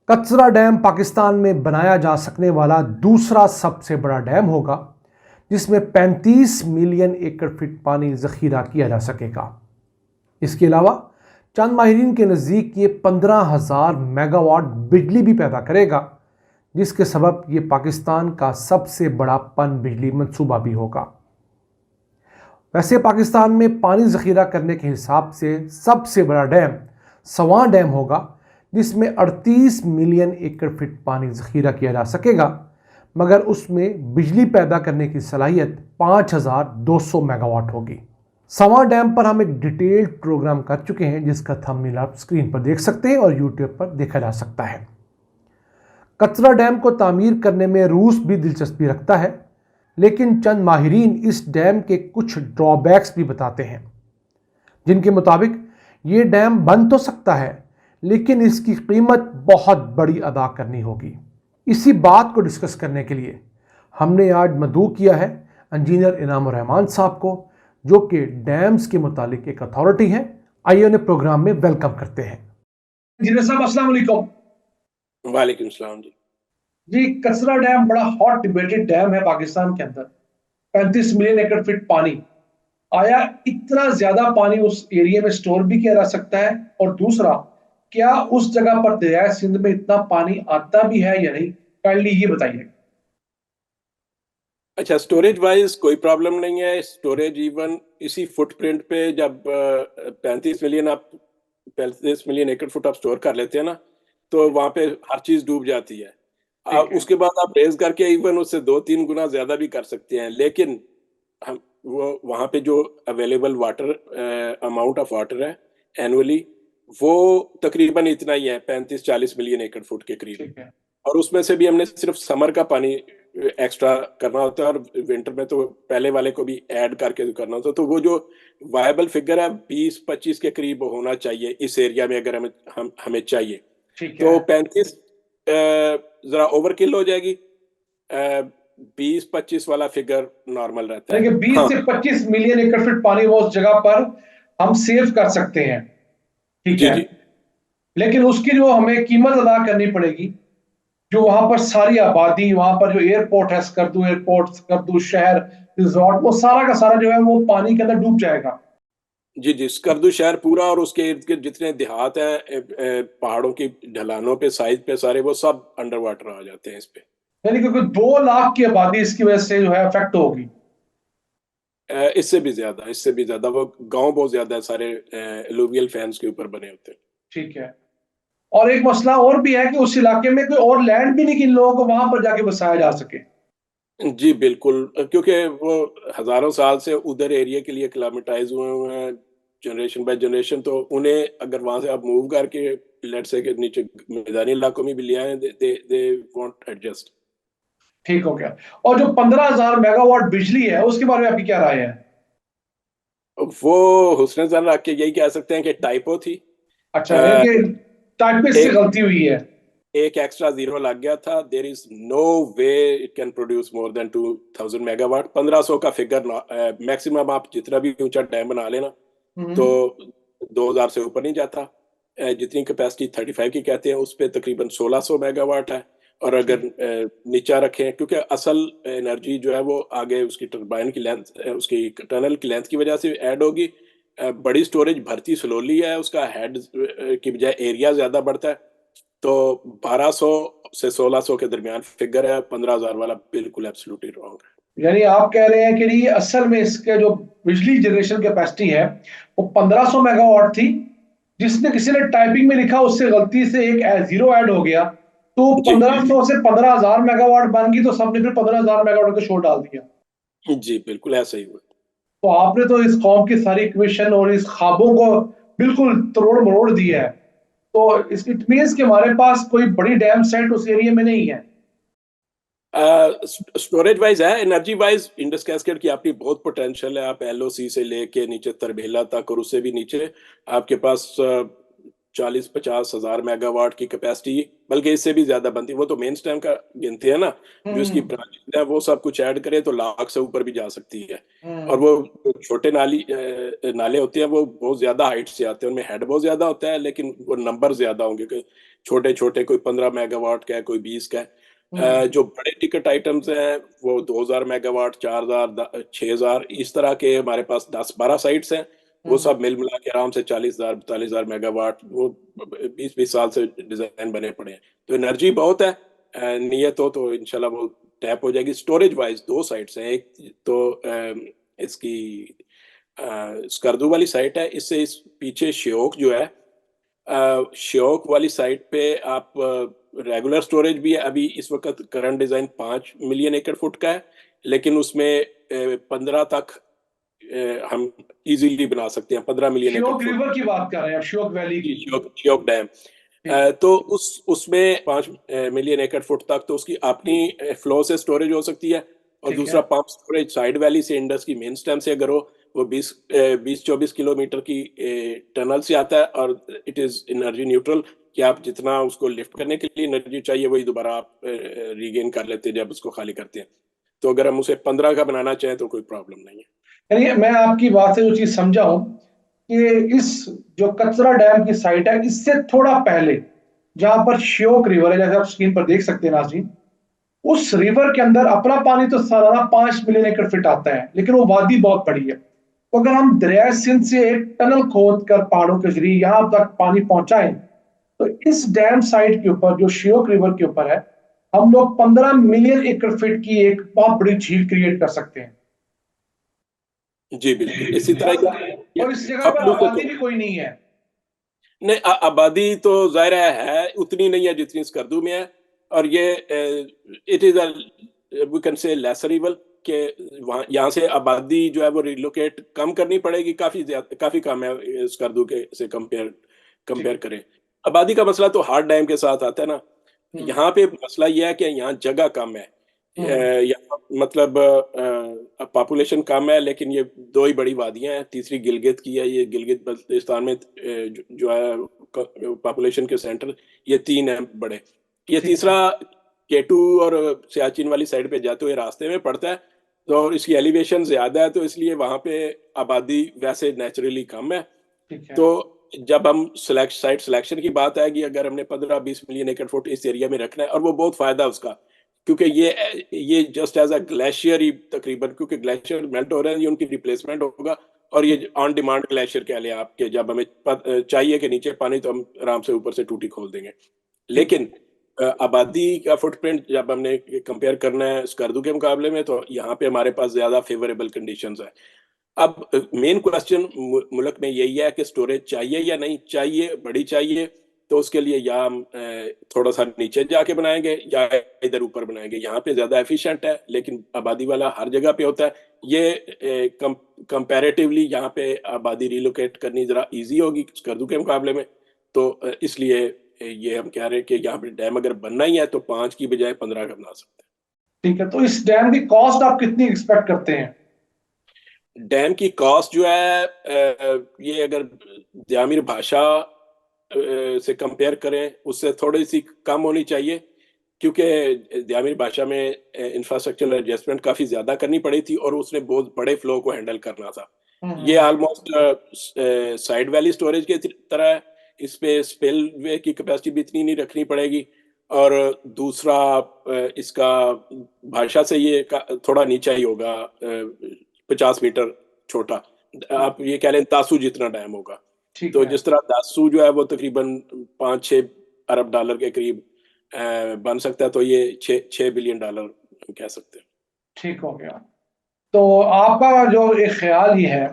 कचरा डैम पाकिस्तान में बनाया जा सकने वाला दूसरा सबसे बड़ा डैम होगा, जिसमें 35 मिलियन एकड़ फीट पानी जखीरा किया जा सकेगा। इसके अलावा चंद माहिरीन के नज़दीक ये 15,000 मेगावाट बिजली भी पैदा करेगा, जिसके सबब ये पाकिस्तान का सबसे बड़ा पन बिजली मंसूबा भी होगा। वैसे पाकिस्तान में पानी जखीरा करने के हिसाब से सबसे बड़ा डैम सवां डैम होगा, जिसमें 38 मिलियन एकड़ फीट पानी जखीरा किया जा सकेगा, मगर उसमें बिजली पैदा करने की सलाहियत 5,200 मेगावाट होगी। सवां डैम पर हम एक डिटेल्ड प्रोग्राम कर चुके हैं, जिसका थंबनेल आप स्क्रीन पर देख सकते हैं और यूट्यूब पर देखा जा सकता है। कचरा डैम को तामीर करने में रूस भी दिलचस्पी रखता है, लेकिन चंद माहिरीन इस डैम के कुछ ड्रॉबैक्स भी बताते हैं, जिनके मुताबिक ये डैम बन तो सकता है, लेकिन इसकी कीमत बहुत बड़ी अदा करनी होगी। इसी बात को डिस्कस करने के लिए हमने आज मदऊ किया है इंजीनियर इनामुर रहमान साहब को, जो कि डैम्स के मुतालिक एक अथॉरिटी हैं। आइए उन्हें प्रोग्राम में वेलकम करते हैं। इंजीनियर साहब, अस्सलाम वालेकुम। वालेकुम सलाम जी। जी, कचरा डैम बड़ा हॉट डिबेटेड डैम है पाकिस्तान के अंदर। 35 मिलियन एकड़ फीट पानी, आया इतना ज्यादा पानी उस एरिया में स्टोर भी किया जा सकता है? और दूसरा, क्या उस जगह पर दरिया सिंध में इतना पानी आता भी है या नहीं? काइंडली ये बताइए। अच्छा, स्टोरेज वाइज कोई प्रॉब्लम नहीं है। स्टोरेज इवन इसी फुटप्रिंट पे जब 35 मिलियन एकड़ फुट आप स्टोर कर लेते हैं ना, तो वहां पे हर चीज डूब जाती है। उसके बाद आप रेज करके इवन उससे 2-3 गुना ज्यादा भी कर सकते हैं, लेकिन हम वो वहां पे जो available water amount of water है एनुअली, वो तकरीबन इतना ही है, 35-40 मिलियन एकड़ फुट के करीब। और उसमें से भी हमने सिर्फ समर का पानी एक्स्ट्रा करना होता है, और विंटर में तो पहले वाले को भी ऐड करके करना होता है। तो वो जो वायबल फिगर है 20-25 के करीब होना चाहिए इस एरिया में, अगर हमें चाहिए। तो 35 जरा ओवरकिल हो जाएगी। 20-25 वाला फिगर नॉर्मल रहता है। 20 से 25 मिलियन एकड़ फीट पानी वो उस जगह पर हम सेव कर सकते हैं, ठीक है। लेकिन उसकी जो हमें कीमत अदा करनी पड़ेगी, जो वहां पर सारी आबादी, वहां पर जो एयरपोर्ट है, स्कर्दू एयरपोर्ट, स्कर्दू शहर, रिजॉर्ट, वो सारा का सारा जो है वो पानी के अंदर डूब जाएगा। जी जी, स्कर्दू शहर पूरा और उसके इर्द गिर्द जितने देहात हैं पहाड़ों की ढलानों पे, साइड पे, सारे वो सब अंडर वाटर आ जाते हैं इस पे। यानी क्योंकि 2 लाख की आबादी इसकी वजह से जो है अफेक्ट होगी। इससे भी ज्यादा, वो गांव बहुत ज्यादा है, सारे एलुवियल फैंस के ऊपर बने होते हैं। ठीक है। और एक मसला और भी है कि उस इलाके में कोई और लैंड भी नहीं कि इन लोगों को वहां पर जाके बसाया जा सके। जी बिल्कुल, क्योंकि वो हजारों साल से उधर एरिया के लिए एक्लामेटाइज हुए हैं, जनरेशन बाय जनरेशन। तो उन्हें अगर वहां से आप मूव करके लेट्स से के नीचे मैदानी इलाकों में भी ले आए, दे वॉन्ट एडजस्ट। ठीक हो गया। और जो 15,000 मेगावाट बिजली है, उसके बारे में आपकी क्या राय है? वो हुस्न ज़न रख के यही कह सकते हैं कि टाइपो थी। अच्छा, टाइपिस्ट से गलती हुई है। एक एक्स्ट्रा जीरो लग गया था। There is no way it can produce more than 2000 megawatt. 1500 का फिगर मैक्सिमम आप जितना भी ऊंचा डैम बना लेना तो 2000 से ऊपर नहीं जाता। जितनी कैपेसिटी 35 की कहते हैं, उस पे तकरीबन 1600 मेगावाट है। और अगर नीचा रखें, क्योंकि असल एनर्जी जो है वो आगे उसकी टर्बाइन की लेंथ, उसकी टनल की लेंथ की वजह से ऐड होगी। बड़ी स्टोरेज भरती स्लोली है, उसका हेड की बजाय एरिया ज्यादा बढ़ता है। तो 1200 से 1600 के दरमियान फिगर है। 15,000 वाला बिल्कुल एब्सोल्युटली रॉन्ग है। यानी आप कह रहे हैं कि ये असल में इसके जो बिजली जनरेशन कैपेसिटी है वो 1500 मेगावाट थी, जिसने किसी ने टाइपिंग में लिखा, उससे गलती से एक जीरो ऐड हो गया, तो 1500 से 15,000 मेगावाट बन गई, तो सबने फिर 15,000 मेगावाट को शोर डाल दिया। जी बिल्कुल ऐसा ही हुआ। तो आपने तो इस कौम की सारी इक्वेशन और इस ख्वाबों को बिल्कुल तोड़ मरोड़ दिया है। तो इट मींस कि हमारे पास कोई बड़ी डैम साइट उस एरिया में नहीं है। स्टोरेज वाइज है, एनर्जी वाइज इंडस कैस्केड की आपकी बहुत पोटेंशियल है। आप एलओसी से लेके नीचे तरबेला तक और उससे भी नीचे आपके पास 40-50 हजार मेगावाट की कैपेसिटी, बल्कि इससे भी ज्यादा बनती है। वो तो मेन स्टैम का गिनते हैं ना, जो इसकी ब्रांचेस है वो सब कुछ ऐड करें तो लाख से ऊपर भी जा सकती है। और वो छोटे नाले होते हैं वो बहुत ज्यादा हाइट से आते हैं, उनमें हेड बहुत ज्यादा होता है लेकिन वो नंबर ज्यादा होंगे, छोटे छोटे, कोई 15 मेगावाट का है, कोई 20 का है। जो बड़े टिकट आइटम्स हैं वो 2000 मेगावाट, 4000, 6000, इस तरह के हमारे पास 10-12 साइट्स हैं। वो सब मिल मिला के आराम से 40,000, 42,000 मेगावाट, वो 20-20 साल से डिजाइन बने पड़े हैं। तो एनर्जी बहुत है, नियत हो तो इंशाल्लाह वो टैप हो जाएगी। स्टोरेज वाइज दो साइट्स हैं, एक तो इसकी स्कर्दू वाली साइट है, इससे इस पीछे श्योक जो है, श्योक वाली साइट पे आप रेगुलर स्टोरेज भी है। अभी इस वक्त करंट डिजाइन 5 मिलियन एकड़ फुट का है, लेकिन उसमें 15 तक हम इजीली बना सकते हैं, 15 मिलियन एकड़ श्योक फुट। रिवर की बात कर रहे हैं आप, श्योक वैली की? श्योक डैम। तो उसमें 5 मिलियन एकड़ फुट तक तो उसकी अपनी फ्लो से स्टोरेज हो सकती है, और दूसरा पंप स्टोरेज साइड वैली से इंडस की मेन स्टेम से अगर हो, वो 20-24 किलोमीटर की टनल से आता है, और इट इज एनर्जी न्यूट्रल, कि आप जितना उसको लिफ्ट करने के लिए एनर्जी चाहिए वही दोबारा आप रीगेन कर लेते हैं जब उसको खाली करते हैं। तो अगर हम उसे 15 का बनाना चाहें तो कोई प्रॉब्लम नहीं है। यानी मैं आपकी बात से जो चीज समझा हूं कि इस जो कचरा डैम की साइट है, इससे थोड़ा पहले जहां पर श्योक रिवर है, जैसे आप स्क्रीन पर देख सकते हैं नाज़रीन, उस रिवर के अंदर अपना पानी तो सालाना 5 मिलियन एकड़ फीट आता है, लेकिन वो वादी बहुत बड़ी है। तो अगर हम दरिया सिंध से एक टनल खोद कर पहाड़ों के जरिए यहां तक पानी पहुंचाएं, तो इस डैम साइट के ऊपर जो श्योक रिवर के ऊपर है, हम लोग 15 मिलियन एकड़ फीट की एक बहुत बड़ी झील क्रिएट कर सकते हैं। जी बिल्कुल, इसी तरह और इस जगह पर आबादी भी कोई नहीं है। नहीं, आबादी तो जाहिर है उतनी नहीं है जितनी स्कर्दू में है, और ये it is we can say lesser evil, कि वहाँ यहाँ से आबादी जो है वो रिलोकेट कम करनी पड़ेगी, काफी कम है स्कर्दू के से कंपेयर करें। आबादी का मसला तो हार्ड डैम के साथ आता है ना। यहाँ पे मसला ये है कि यहाँ जगह कम है, यहाँ मतलब पॉपुलेशन कम है, लेकिन ये दो ही बड़ी वादियां हैं, तीसरी गिलगित की है, ये गिलगित बल्तिस्तान में जो है पॉपुलेशन के सेंटर, ये 3 हैं बड़े। ये तीसरा केटू और सियाचिन वाली साइड पे जाते हुए रास्ते में पड़ता है, तो इसकी एलिवेशन ज्यादा है, तो इसलिए वहां पे आबादी वैसे नेचुरली कम है। तो जब हम साइट सिलेक्शन की बात आएगी, अगर हमने 15-20 मिलियन एकड़ फुट इस एरिया में रखना है, और वो बहुत फायदा है उसका, क्योंकि ये जस्ट एज अ ग्लेशियर ही तकरीबन, क्योंकि ग्लेशियर मेल्ट हो रहे हैं, ये उनकी रिप्लेसमेंट होगा। और ये ऑन डिमांड ग्लेशियर कह लें आपके, जब हमें चाहिए कि नीचे पानी, तो हम आराम से ऊपर से टूटी खोल देंगे। लेकिन आबादी का फुटप्रिंट जब हमने कंपेयर करना है स्कर्दू के मुकाबले में, तो यहाँ पे हमारे पास ज्यादा फेवरेबल कंडीशंस है। अब मेन क्वेश्चन मुल्क में यही है कि स्टोरेज चाहिए या नहीं चाहिए, बड़ी चाहिए, तो उसके लिए या हम थोड़ा सा नीचे जाके बनाएंगे या इधर ऊपर बनाएंगे। यहाँ पे ज्यादा एफिशिएंट है, लेकिन आबादी वाला हर जगह पे होता है। ये कंपैरेटिवली यहाँ पे आबादी रिलोकेट करनी जरा इजी होगी स्कर्दू के मुकाबले में। तो इसलिए ये हम कह रहे हैं कि यहाँ पे डैम अगर बनना ही है तो 5 की बजाय 15 का बना सकते हैं। ठीक है, तो इस डैम की कॉस्ट आप कितनी एक्सपेक्ट करते हैं? डैम की कॉस्ट जो है, ये अगर जामिर भाषा से कंपेयर करें, उससे थोड़ी सी कम होनी चाहिए, क्योंकि जामिर भाषा में इंफ्रास्ट्रक्चर एडजस्टमेंट काफी ज्यादा करनी पड़ी थी, और उसने बहुत बड़े फ्लो को हैंडल करना था। ये ऑलमोस्ट साइड वैली स्टोरेज की तरह है, इस पे स्पिल वे की कैपेसिटी भी इतनी नहीं रखनी पड़ेगी। और दूसरा इसका भाषा से ये थोड़ा नीचा ही होगा, 50 मीटर छोटा, आप ये कह लें दासू जितना डैम होगा। तो जिस तरह दासू जो है वो तकरीबन 5-6 अरब डॉलर के करीब बन सकता है, तो ये 6 बिलियन डॉलर कह सकते हैं। ठीक हो गया। तो आपका जो एक ख्याल ये है,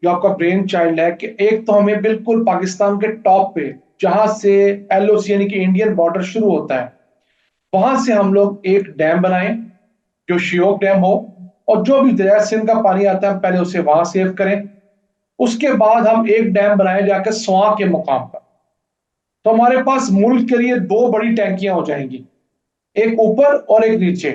जो आपका ब्रेन चाइल्ड है, कि एक तो हमें बिल्कुल पाकिस्तान के टॉप पे, जहां से एलओसी यानी कि इंडियन बॉर्डर शुरू होता है, वहां से हम लोग एक डैम बनाएं जो श्योक डैम हो, और जो भी दरिया सिंध का पानी आता है पहले उसे वहां सेव करें। उसके बाद हम एक डैम बनाएं जाकर स्वां के मुकाम पर। तो हमारे पास मुल्क के लिए दो बड़ी टैंकियां हो जाएंगी, एक ऊपर और एक नीचे,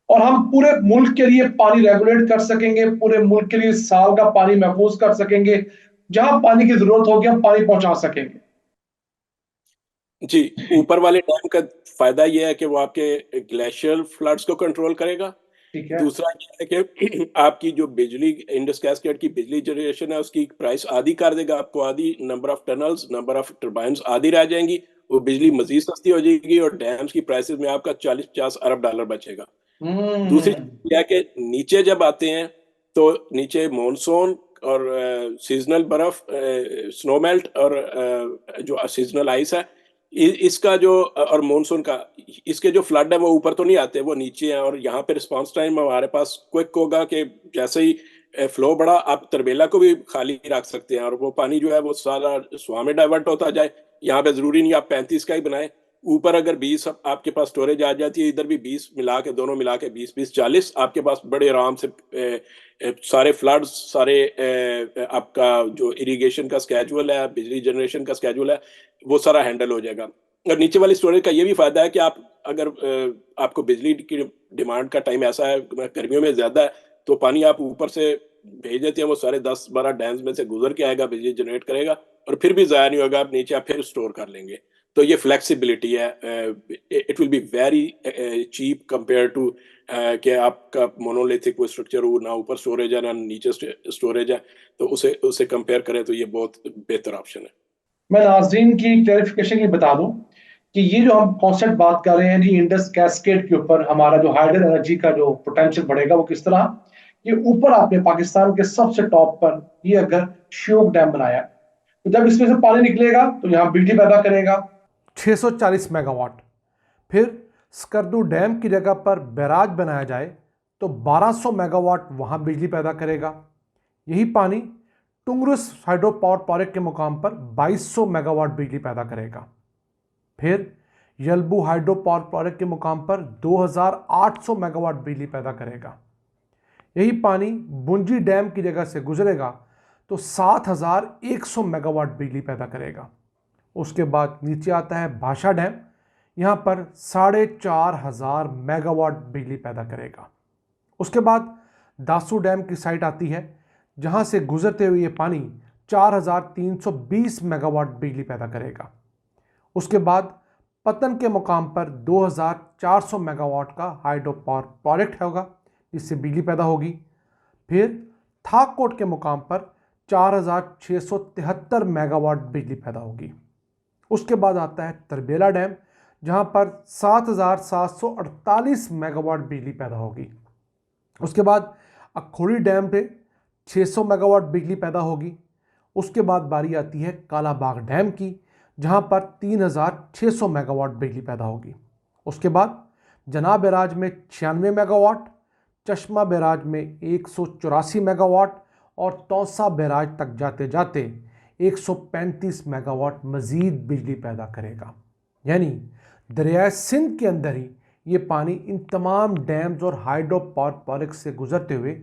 और हम पूरे मुल्क के लिए पानी रेगुलेट कर सकेंगे, पूरे मुल्क के लिए साल का पानी महफूज कर सकेंगे, जहां पानी की जरूरत होगी हम पानी पहुंचा सकेंगे। जी, ऊपर वाले डैम का फायदा ये है कि वो आपके ग्लेशियल फ्लड्स को कंट्रोल करेगा। ठीक है। दूसरा ये है कि आपकी जो बिजली इंडस कैस्केड की बिजली जनरेशन है उसकी प्राइस आधी कर देगा आपको, आधी number of tunnels, number of turbines आधी रह जाएँगी, वो बिजली मज़ीद सस्ती हो जाएगी और डैम्स की प्राइसेज़ में आपका 40-50 अरब डॉलर बचेगा। दूसरी हम्म। चीज़ ये है कि नीचे जब आते हैं, तो नीचे मॉनसून और सीज़नल बर्फ़ स्नो मेल्ट और जो सीज़नल आइस है, इ इसका जो और मॉनसून का इसके जो फ्लड है वो ऊपर तो नहीं आते, वो नीचे हैं और यहाँ पे रिस्पॉन्स टाइम हमारे पास क्विक होगा कि जैसे ही फ्लो बढ़ा, आप तरबेला को भी खाली रख सकते हैं और वो पानी जो है वो सारा स्वां में डाइवर्ट होता जाए। यहाँ पे ज़रूरी नहीं आप 35 का ही बनाएँ। ऊपर अगर 20 आपके पास स्टोरेज आ जाती है, इधर भी 20 मिला के दोनों मिला के 20-20 40 आपके पास बड़े आराम से सारे फ्लड्स, सारे आपका जो इरिगेशन का स्केड्यूल है, बिजली जनरेशन का स्केड्यूल है, वो सारा हैंडल हो जाएगा। और नीचे वाली स्टोरेज का ये भी फ़ायदा है कि आप अगर आपको बिजली की डिमांड का टाइम ऐसा है, गर्मियों में ज़्यादा है, तो पानी आप ऊपर से भेज देते हैं, वो सारे 10-12 डैम्स में से गुज़र के आएगा, बिजली जनरेट करेगा और फिर भी ज़ाया नहीं होगा, आप नीचे आप फिर स्टोर कर लेंगे। तो ये फ्लेक्सिबिलिटी है, it will be very cheap compare to कि आपका मोनोलिथिक कोई स्ट्रक्चर हो, ना ऊपर स्टोरेज है ना नीचे स्टोरेज है, तो उसे उसे कंपेयर करें तो ये बहुत बेहतर ऑप्शन है। मैं नाज़रीन की क्लैरिफिकेशन के लिए बता दूं कि ये जो हम कॉन्सेप्ट बात कर रहे हैं जी इंडस कैस्केड के ऊपर, हमारा जो हाइडल एनर्जी का जो पोटेंशियल बढ़ेगा वो किस तरह, ये ऊपर आपने पाकिस्तान के सबसे टॉप पर ये अगर श्योक डैम बनाया, तो जब इसमें से पानी निकलेगा तो यहाँ बिजली पैदा करेगा 640 मेगावाट। फिर स्कर्दू डैम की जगह पर बैराज बनाया जाए तो 1200 मेगावाट वहां बिजली पैदा करेगा। यही पानी टुंगरुस हाइड्रो पावर प्रोजेक्ट के मुकाम पर 2200 मेगावाट बिजली पैदा करेगा। फिर यलबू हाइड्रो पावर प्रोजेक्ट के मुकाम पर 2800 मेगावाट बिजली पैदा करेगा। यही पानी बुंजी डैम की जगह से गुजरेगा तो 7100 मेगावाट बिजली पैदा करेगा। उसके बाद नीचे आता है भाषा डैम, यहाँ पर 4500 मेगावाट बिजली पैदा करेगा। उसके बाद दासू डैम की साइट आती है, जहाँ से गुजरते हुए ये पानी 4320 मेगावाट बिजली पैदा करेगा। उसके बाद पतन के मुकाम पर 2400 मेगावाट का हाइड्रो पावर प्रोजेक्ट होगा, जिससे बिजली पैदा होगी। फिर थाककोट के मुकाम पर 4673 मेगावाट बिजली पैदा होगी। उसके बाद आता है तरबेला डैम, जहां पर 7748 मेगावाट बिजली पैदा होगी। उसके बाद अखोड़ी डैम पे 600 मेगावाट बिजली पैदा होगी। उसके बाद बारी आती है कालाबाग डैम की, जहां पर 3600 मेगावाट बिजली पैदा होगी। उसके बाद जना बैराज में 96 मेगावाट, चश्मा बैराज में 184 मेगावाट और तौसा बैराज तक जाते जाते 135 मेगावाट मजीद बिजली पैदा करेगा। यानी दरिया सिंध के अंदर ही ये पानी इन तमाम डैम्स और हाइड्रो पावर प्रोजेक्ट से गुजरते हुए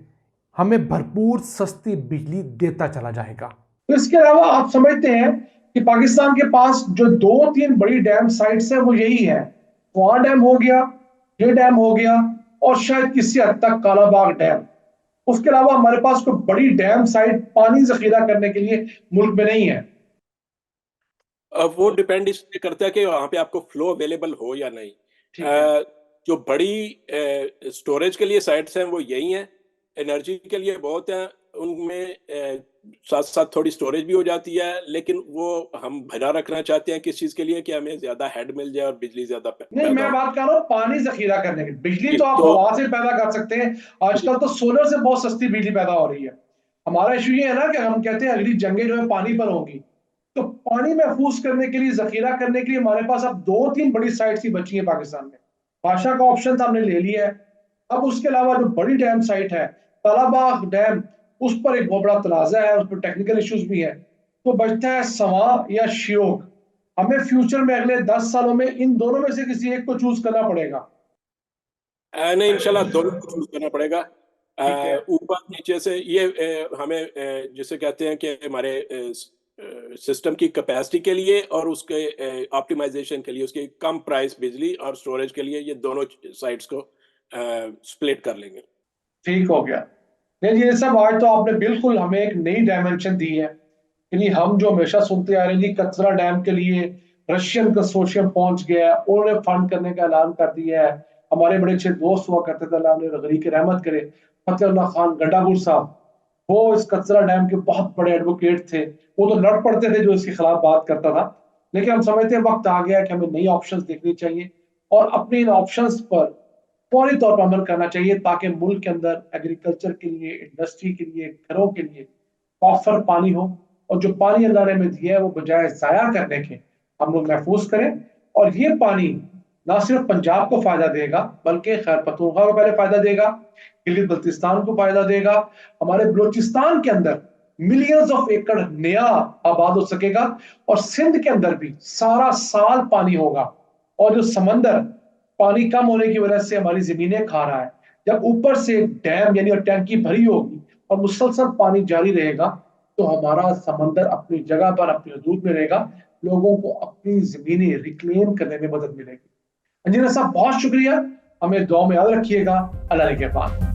हमें भरपूर सस्ती बिजली देता चला जाएगा। तो इसके अलावा आप समझते हैं कि पाकिस्तान के पास जो 2-3 बड़ी डैम साइट्स है वो यही है, कुआं डैम हो गया, ये डैम हो गया और शायद किसी हद तक कालाबाग डैम। उसके अलावा हमारे पास कोई बड़ी डैम साइट पानी जखीरा करने के लिए मुल्क में नहीं है। वो डिपेंड इस पे करता है कि वहाँ पे आपको फ्लो अवेलेबल हो या नहीं। ठीक है। जो बड़ी स्टोरेज के लिए साइट्स हैं वो यही हैं, एनर्जी के लिए बहुत हैं, उनमें साथ-साथ थोड़ी स्टोरेज भी हो जाती है, लेकिन वो हम भरा रखना चाहते हैं किस चीज़ के लिए कि हमें ज़्यादा हेड मिल जाए और बिजली ज़्यादा नहीं, पैदा मैं हो। बात कर रहा हूँ पानी जखीरा करने की। बिजली जी, तो आप तो हवा से पैदा कर सकते हैं, आजकल तो सोलर से बहुत सस्ती बिजली पैदा हो रही है। हमारा इशू ये है ना कि हम कहते हैं अगली जंगें जो है पानी पर होंगी, तो पानी महफूज करने के लिए, जखीरा करने के लिए हमारे पास अब 2-3 बड़ी साइट्स ही बची हैं पाकिस्तान में। बादशाह का ऑप्शन तो हमने ले लिया है। अब उसके अलावा जो बड़ी डैम साइट है, तालाबाग डैम, उस पर एक बहुत बड़ा तनाज़ा है, उस पर टेक्निकल इश्यूज भी है। तो बचता है सवां या श्योक। हमें फ्यूचर में अगले 10 सालों में इन दोनों में से किसी एक को चूज करना पड़ेगा। नहीं, इंशाल्लाह दोनों को चूज़ करना पड़ेगा। ठीक है। ऊपर-नीचे से ये हमें जिसे कहते हैं कि हमारे सिस्टम की कैपेसिटी के लिए और उसके ऑप्टिमाइज़ेशन के लिए, उसकी कम प्राइस बिजली और स्टोरेज के लिए ये दोनों साइट्स को स्प्लिट कर लेंगे। ठीक हो गया। नहीं, ये सब आज तो आपने बिल्कुल हमें एक नई डायमेंशन दी है। यानी हम जो हमेशा सुनते आ रहे हैं जी कचरा डैम के लिए रशियन कंसोर्शियम पहुंच गया है, उन्होंने फंड करने का ऐलान कर दिया है। हमारे बड़े अच्छे दोस्त हुआ करते थे, अल्लाह उन्हें गरीक रहमत करे, फतेहुल्लाह खान गंडापुर साहब, वो इस कचरा डैम के बहुत बड़े एडवोकेट थे। वो तो लड़ पड़ते थे जो इसके खिलाफ बात करता था, लेकिन हम समझते हैं वक्त आ गया कि हमें नई ऑप्शंस देखनी चाहिए और अपने इन ऑप्शंस पर फौरी तौर पर अमल करना चाहिए, ताकि मुल्क के अंदर एग्रीकल्चर के लिए, इंडस्ट्री के लिए, घरों के लिए ऑफर पानी हो, और जो पानी अल्लाह ने हमें दिया है वो बजाय जाया करने के हम लोग महफूज करें। और ये पानी ना सिर्फ पंजाब को फायदा देगा, बल्कि खैर पख्तूनख्वा को पहले फायदा देगा, गिलगित बल्तिस्तान को फायदा देगा, हमारे बलूचिस्तान के अंदर मिलियंस ऑफ एकड़ नया आबाद हो सकेगा, और सिंध के अंदर भी सारा साल पानी होगा। और जो समंदर पानी कम होने की वजह से हमारी जमीनें खा रहा है, जब ऊपर से डैम यानी टैंकी भरी होगी और मुसलसल पानी जारी रहेगा, तो हमारा समंदर अपनी जगह पर, अपनी हदूद में रहेगा, लोगों को अपनी जमीनें रिक्लेम करने में मदद मिलेगी। अंजना साहब बहुत शुक्रिया, हमें दुआ में याद रखिएगा। अल्लाह के पास।